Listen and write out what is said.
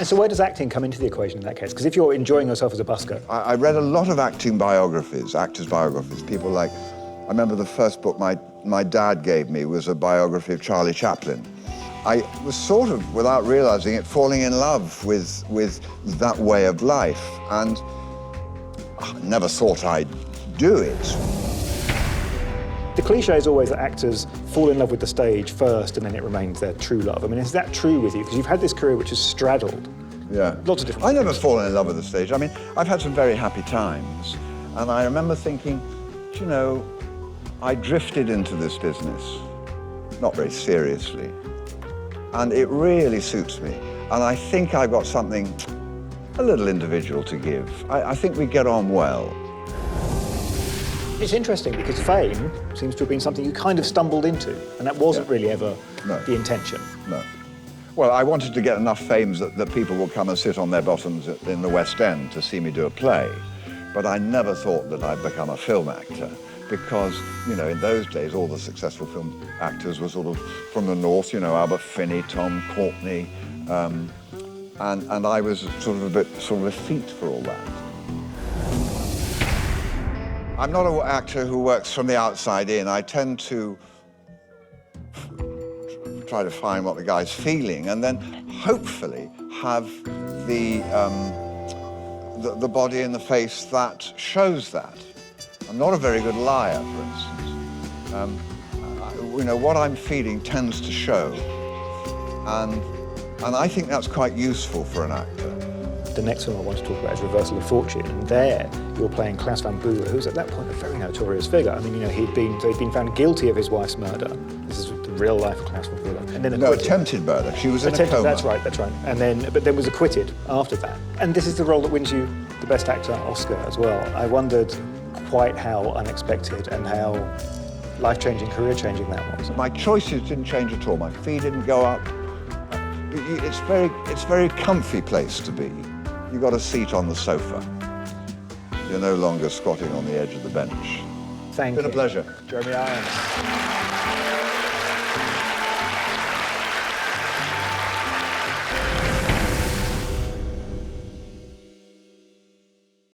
And so where does acting come into the equation in that case? Because if you're enjoying yourself as a busker... I read a lot of acting biographies, actors' biographies. People like, I remember the first book my dad gave me was a biography of Charlie Chaplin. I was sort of, without realizing it, falling in love with that way of life, and I never thought I'd do it. The cliche is always that actors fall in love with the stage first and then it remains their true love. I mean, is that true with you? Because you've had this career which has straddled lots of different I never fallen in love with the stage. I mean, I've had some very happy times, and I remember thinking, you know, I drifted into this business, not very seriously, and it really suits me. And I think I've got something a little individual to give. I think we get on well. It's interesting because fame seems to have been something you kind of stumbled into, and that wasn't really ever the intention. No. Well, I wanted to get enough fame that people would come and sit on their bottoms in the West End to see me do a play, but I never thought that I'd become a film actor. Because, you know, in those days, all the successful film actors were sort of from the north, you know, Albert Finney, Tom Courtenay, and I was sort of a bit effete for all that. I'm not an actor who works from the outside in. I tend to try to find what the guy's feeling, and then hopefully have the body and the face that shows that. I'm not a very good liar, for instance. You know, what I'm feeling tends to show, and I think that's quite useful for an actor. The next film I want to talk about is Reversal of Fortune, and there you're playing Klaus van Bülow, who's at that point a very notorious figure. I mean, you know, he'd been found guilty of his wife's murder. This is the real life of Klaus van Bülow. And then attempted murder. She was in a coma. That's right. And then was acquitted after that. And this is the role that wins you the Best Actor Oscar as well. I wondered quite how unexpected and how life-changing, career-changing that was. My choices didn't change at all. My fee didn't go up. It's a very comfy place to be. You've got a seat on the sofa. You're no longer squatting on the edge of the bench. Thank you. It's been a pleasure. Jeremy Irons.